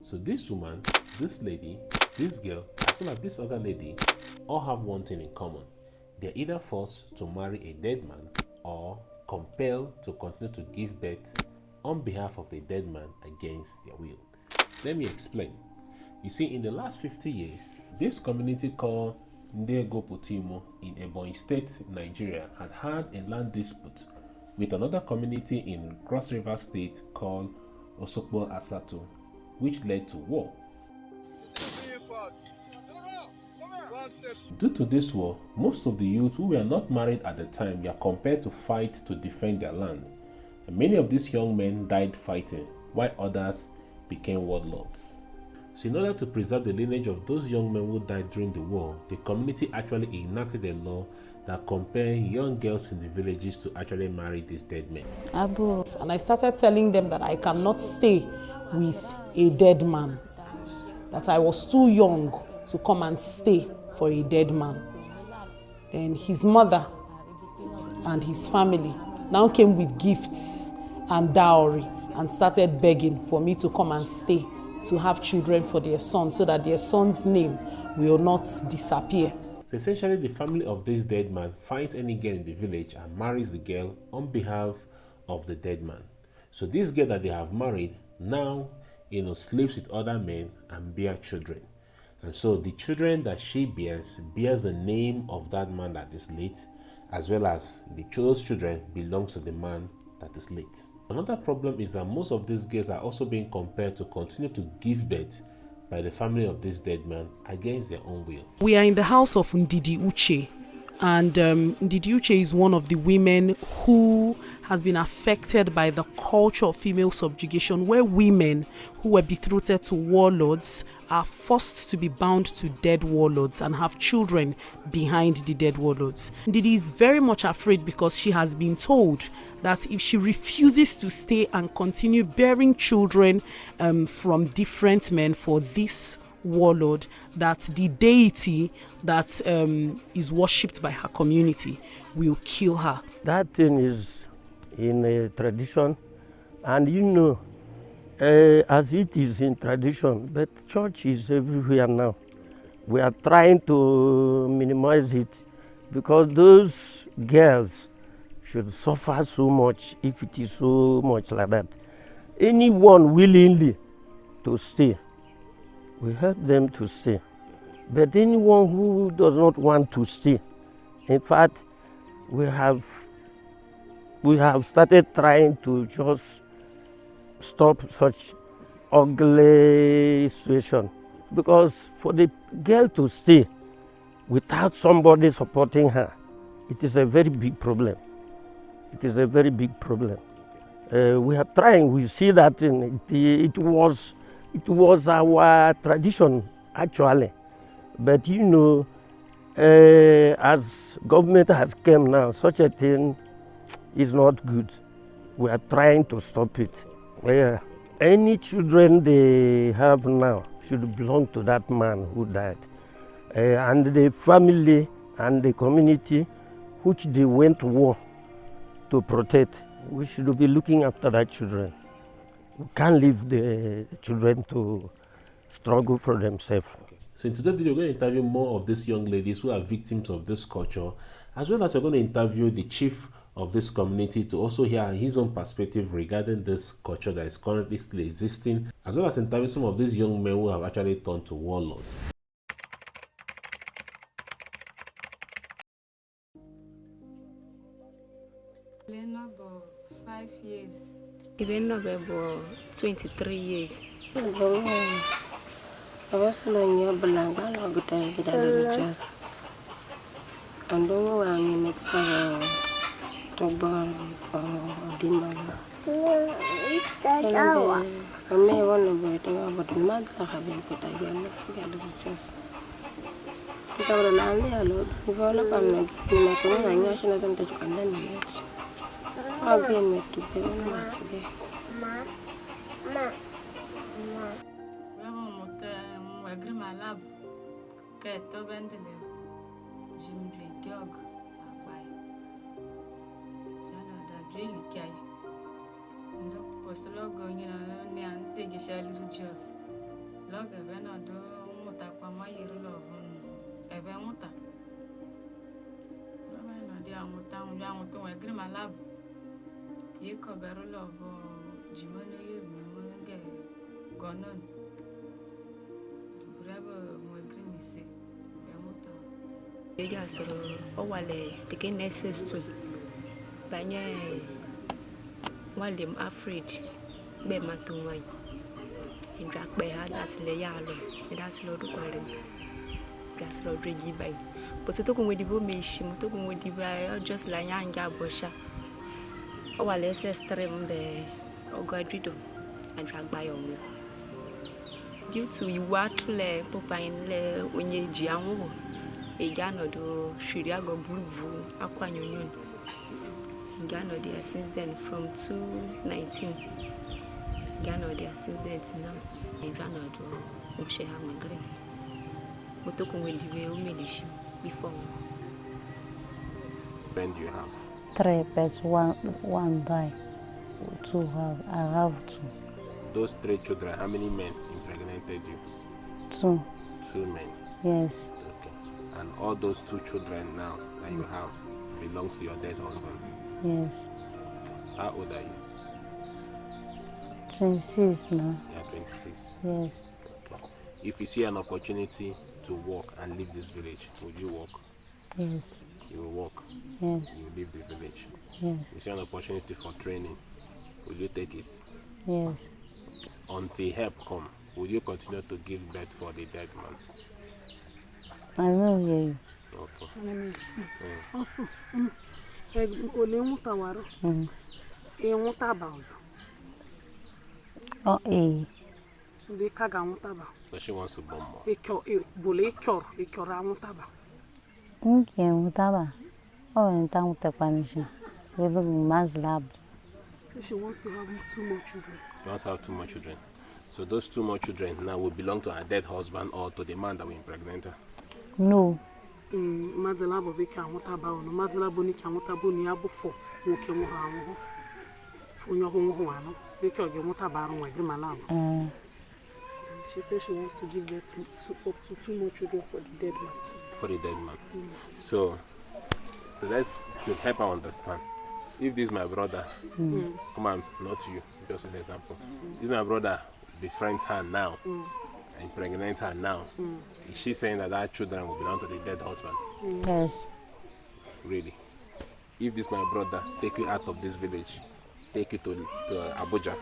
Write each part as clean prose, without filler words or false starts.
So this woman, this lady, this girl, as well as this other lady, all have one thing in common. They're either forced to marry a dead man or compelled to continue to give birth on behalf of the dead man against their will. Let me explain. You see, in the last 50 years, this community called Ndegu Okpuitumo in Ebonyi State, Nigeria, had a land dispute with another community in Cross River State called Osopo Esato, which led to war. Due to this war, most of the youth who were not married at the time were compelled to fight to defend their land. And many of these young men died fighting, while others became warlords. So in order to preserve the lineage of those young men who died during the war, the community actually enacted a law that compelled young girls in the villages to actually marry these dead men. And I started telling them that I cannot stay with a dead man, that I was too young to come and stay for a dead man. Then his mother and his family now came with gifts and dowry and started begging for me to come and stay, to have children for their son, so that their son's name will not disappear. Essentially, the family of this dead man finds any girl in the village and marries the girl on behalf of the dead man. So this girl that they have married now, sleeps with other men and bear children. And so the children that she bears the name of that man that is late, as well as those children belongs to the man that is late. Another problem is that most of these girls are also being compelled to continue to give birth by the family of this dead man against their own will. We are in the house of Ndegu, and Ndegu is one of the women who has been affected by the culture of female subjugation, where women who were betrothed to warlords are forced to be bound to dead warlords and have children behind the dead warlords. Ndegu is very much afraid because she has been told that if she refuses to stay and continue bearing children from different men for this warlord, that the deity that is worshipped by her community will kill her. That thing is in a tradition, and as it is in tradition, but church is everywhere now. We are trying to minimize it because those girls should suffer so much if it is so much like that. Anyone willingly to stay, we help them to stay. But anyone who does not want to stay, in fact, we have started trying to just stop such ugly situation. Because for the girl to stay without somebody supporting her, it is a very big problem. It is a very big problem. We are trying, we see that it was our tradition actually. But as government has come now, such a thing is not good. We are trying to stop it. Any children they have now should belong to that man who died. And the family and the community which they went to war to protect, we should be looking after that children. We can't leave the children to struggle for themselves. So in today's video, we're going to interview more of these young ladies who are victims of this culture, as well as we're going to interview the chief of this community to also hear his own perspective regarding this culture that is currently still existing, as well as interview some of these young men who have actually turned to warlords. About 5 years. Even about 23 years. I was in your Belanga, I got a just. And don't know where I met her to burn demon. I may want to be about the mother having put a young forget the just. It's all an alley, I look. If I look, I'm not giving my community, I should not take an enemy. I'll be in to be one today. I agree my lab. Get to bend the Jim Jog. That really can. And the postal going in and take a shell religious. Walim afraid be matumai in drag by her that's layalo, and that's Lord Guaranty, that's Lord GTBank. But to talk with the woman, she took with the just like Yanga Bosha. Oh, let's stream be or Guaranty and drag by on. Due to you what to lay Popine le when ye Giamo, a Gano do Shiriago Blue, Aqua Union. Ghana they assistant from 2019. Ghana they assistant now. In Ghana do Oshe Hamagre. But talk with the way we before. When do you have? 3 pets, one die. 2 have. I have 2. Those 3 children, how many men impregnated you? 2. 2 men. Yes. Okay. And all those 2 children now that you have belongs to your dead husband. Yes. How old are you? 26 now. You are 26. Yes. Okay. If you see an opportunity to walk and leave this village, would you walk? Yes. You will walk. Yes. You will leave the village. Yes. You see an opportunity for training, will you take it? Yes. Until help come, will you continue to give birth for the dead man? I will hear you. Okay. Also, ole mutawaro. Mutabazo. Oh, eh. Be kaga mutaba. So she wants to bomb more. Bole ekyor mutaba. Okay, mutaba. Oh, and time to punish. We look man's lab. So she wants to have 2 more children. She wants to have 2 more children. So those 2 more children now will belong to her dead husband or to the man that will impregnate her? No. Madalabo beka mutaba no madalabo ni chamutabo ni abo 4 nwoke nwo ha nwo fo nyo ho nwo ano beka oge mutaba ro nwa malabo. She says she wants to give birth to 2 more children for the dead man. For the dead man. So that should help her understand. If this is my brother, come on, not you, just an example. This is my brother befriends her now, impregnates her now. Is she saying that our children will belong to the dead husband? Yes. Really? If this my brother take you out of this village, take you to Abuja,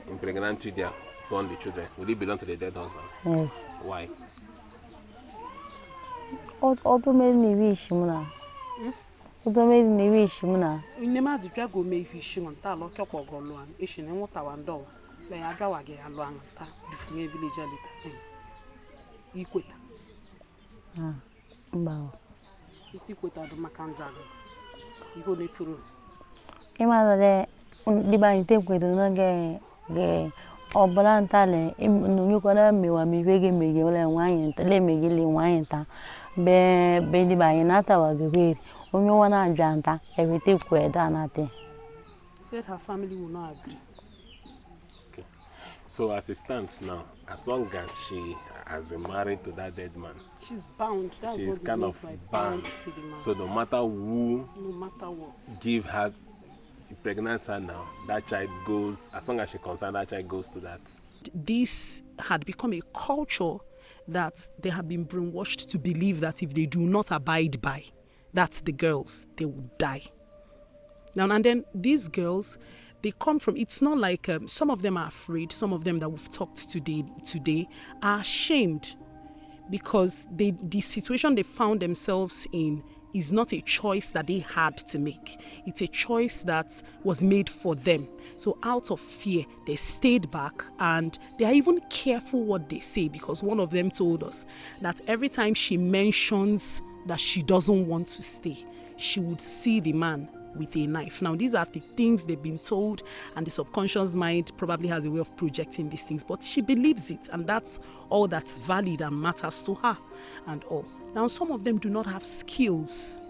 impregnate you there, born the children, will it belong to the dead husband? Yes. Why? Automatically wish muna. Automatically wish muna. Inema dikwa go me hwishi on ta lo kyokwo golo an eshi ne nwota wando le ya gawa ge alo an ta dufunye village alita ikweta Mbawo. iti kweta do makanza igo ne furu Ima le diba inte kwedo na ge obala ntale nyuko na mewa miwege mege ole nwanye ntale mege le nwanye ta be diba inata wa gwe onyo wana ajanta everything kweda na te. Said her family will not agree. Okay. So as it stands now, as long as she has been married to that dead man, she's bound. That's she's what kind of bound. to the man. So no matter who, no matter what, give her, impregnates her now, that child goes, as long as she's concerned, that child goes to that. This had become a culture that they have been brainwashed to believe that if they do not abide by, that's the girls, they will die. Now, and then these girls, they come from, it's not like some of them are afraid, some of them that we've talked today are ashamed because the situation they found themselves in is not a choice that they had to make. It's a choice that was made for them. So out of fear, they stayed back and they are even careful what they say because one of them told us that every time she mentions that she doesn't want to stay, she would see the man with a knife. Now, these are the things they've been told, and the subconscious mind probably has a way of projecting these things, but she believes it, and that's all that's valid and matters to her and all. Now, some of them do not have skills.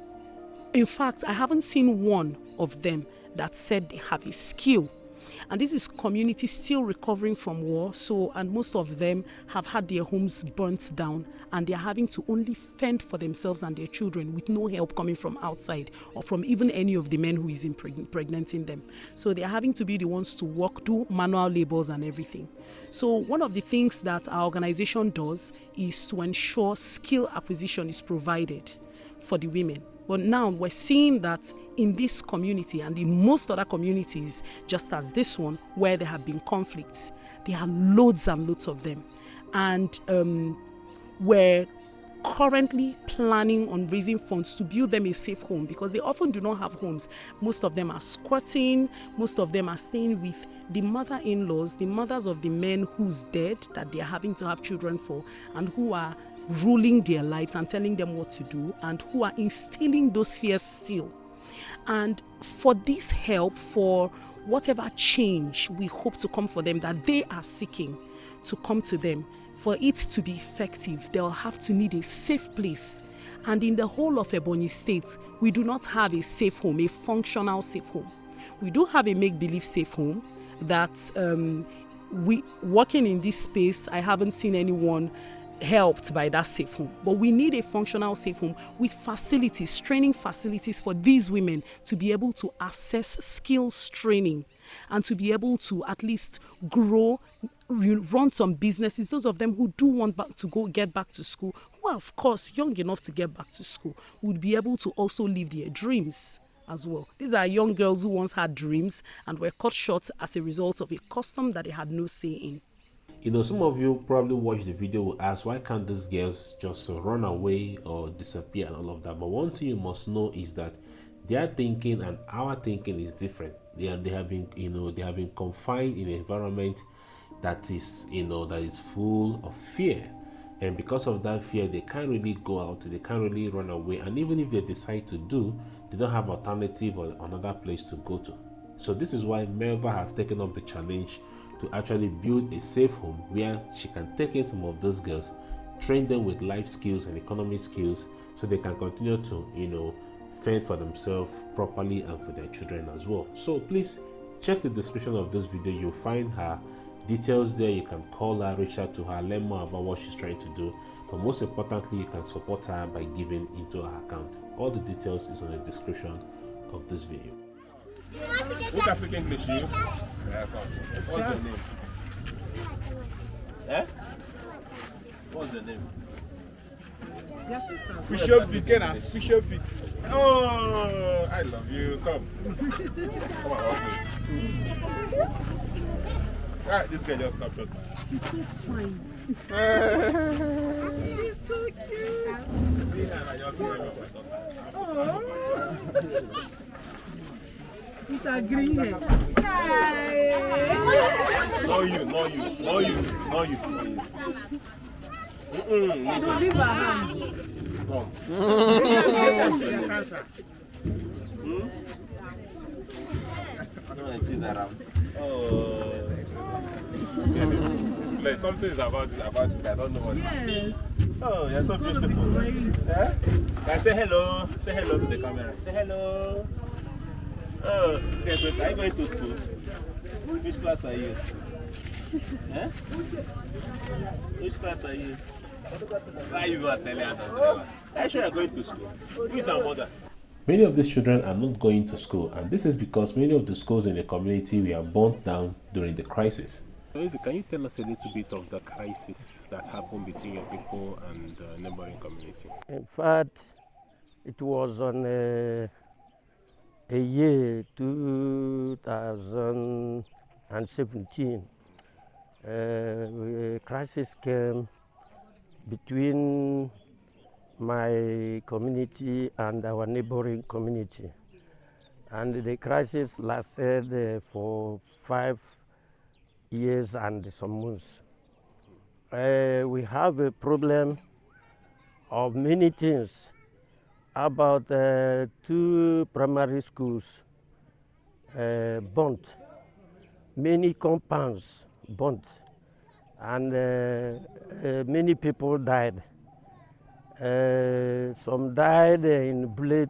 In fact, I haven't seen one of them that said they have a skill. And this is communities still recovering from war. So, and most of them have had their homes burnt down, and they're having to only fend for themselves and their children with no help coming from outside or from even any of the men who is impregnating them. So they're having to be the ones to work, do manual labors and everything. So one of the things that our organization does is to ensure skill acquisition is provided for the women. But now we're seeing that in this community and in most other communities, just as this one, where there have been conflicts, there are loads and loads of them. And we're currently planning on raising funds to build them a safe home, because they often do not have homes. Most of them are squatting, most of them are staying with the mother-in-laws, the mothers of the men who's dead, that they're having to have children for, and who are ruling their lives and telling them what to do, and who are instilling those fears still. And for this help, for whatever change we hope to come for them, that they are seeking to come to them, for it to be effective, they'll have to need a safe place. And in the whole of Ebonyi State, we do not have a safe home, a functional safe home. We do have a make-believe safe home that we working in this space, I haven't seen anyone helped by that safe home. But we need a functional safe home with facilities, training facilities for these women to be able to access skills training and to be able to at least grow, run some businesses. Those of them who do want to get back to school, who are of course young enough to get back to school, would be able to also live their dreams as well. These are young girls who once had dreams and were cut short as a result of a custom that they had no say in. You know, some of you probably watch the video will ask, why can't these girls just run away or disappear and all of that? But one thing you must know is that their thinking and our thinking is different. They have been, they have been confined in an environment that is, that is full of fear. And because of that fear, they can't really go out, they can't really run away. And even if they decide to do, they don't have alternative or another place to go to. So this is why Melva have taken up the challenge to actually build a safe home where she can take in some of those girls, train them with life skills and economic skills, so they can continue to, fend for themselves properly and for their children as well. So please check the description of this video. You'll find her details there. You can call her, reach out to her, learn more about what she's trying to do. But most importantly, you can support her by giving into her account. All the details is on the description of this video. Who can speak English? You? Yeah, what's your name? Eh? What's your name? Your sister. Bishop Vic, Bishop Vic. Oh, I love you. Come. Come on, help me. Alright, this girl just snapped. She's so fine. She's so cute. See her, I just remember my daughter. Oh. With a green hair. No you, no you, no you, no you. Don't leave her hand. Come. She's around. Oh. Like something is about it. I don't know what. Yes. Oh, you're so beautiful. Yeah? Now say hello. Say hello to the camera. Say hello. Oh, okay, so are you going to school? Which class are you? Eh? Which class are you? Why are you going to tell us? Are you sure you're going to school? Who is our mother? Many of these children are not going to school, and this is because many of the schools in the community were burnt down during the crisis. Can you tell us a little bit of the crisis that happened between your people and the neighboring community? In fact, it was on a year 2017. A crisis came between my community and our neighboring community. And the crisis lasted for 5 years and some months. We have a problem of many things. About 2 primary schools burnt, many compounds burnt, and many people died. Some died in bullet,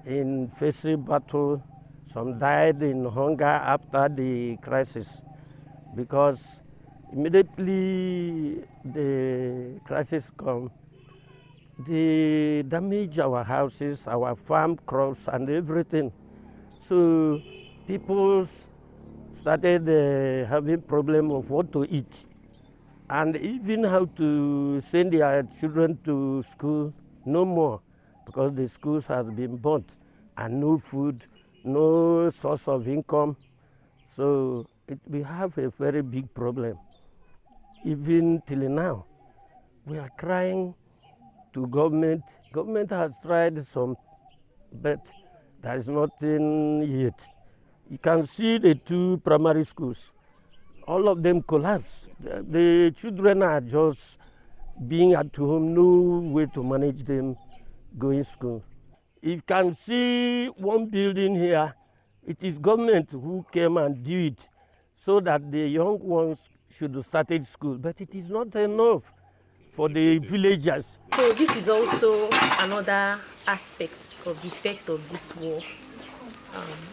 in facing battle, Some died in hunger after the crisis because immediately the crisis come, they damage our houses, our farm crops and everything. So people started having problem of what to eat and even how to send their children to school, no more, because the schools have been burnt and no food, no source of income. So we have a very big problem. Even till now, we are crying to government. Government has tried some, but there is nothing yet. You can see the 2 primary schools. All of them collapsed. The children are just being at home, no way to manage them going to school. You can see one building here. It is government who came and did it so that the young ones should start school, but it is not enough for the villagers. So this is also another aspect of the effect of this war.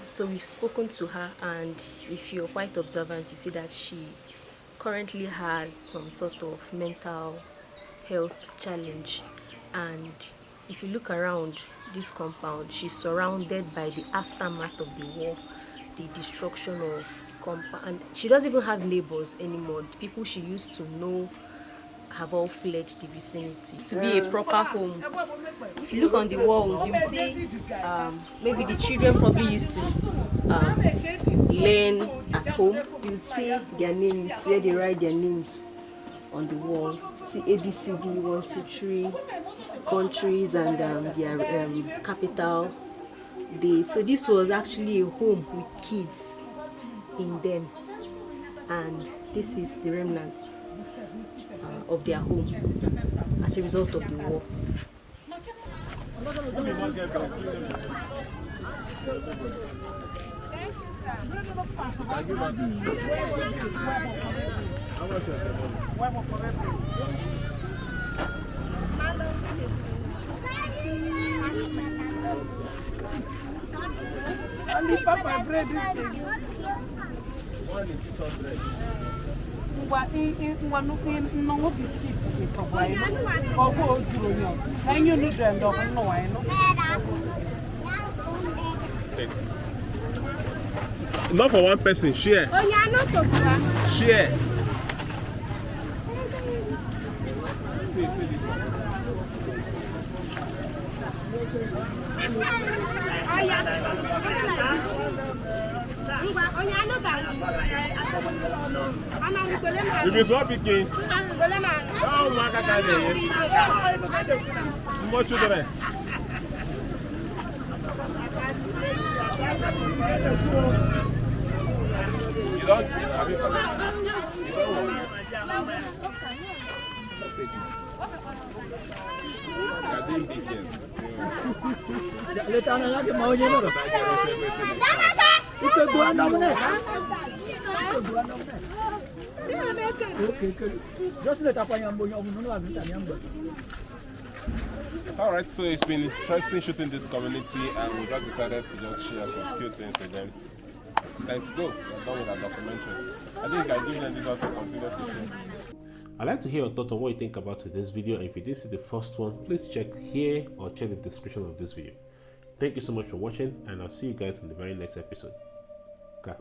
So we've spoken to her, and if you're quite observant, you see that she currently has some sort of mental health challenge. And if you look around this compound, she's surrounded by the aftermath of the war, the destruction of the compound. And she doesn't even have neighbors anymore. The people she used to know have all fled the vicinity. To be a proper home, if you look on the walls, you see maybe the children probably used to learn at home. You would see their names, where they write their names on the wall. You see ABCD, 1, 2, 3, countries and their capital date. So this was actually a home with kids in them, and this is the remnants of their home as a result of the war. Not for one person, share. Share. See this one. If it's not picking, oh my God, small children. You don't have it. You don't worry. I didn't take it. Alright, so it's been interesting shooting this community, and we just decided to just share some few things with them. It's time to go. We're done with our documentary. I think I give them this to continue to share. I'd like to hear your thoughts on what you think about today's video, and if you didn't see the first one, please check here or check the description of this video. Thank you so much for watching, and I'll see you guys in the very next episode. Okay.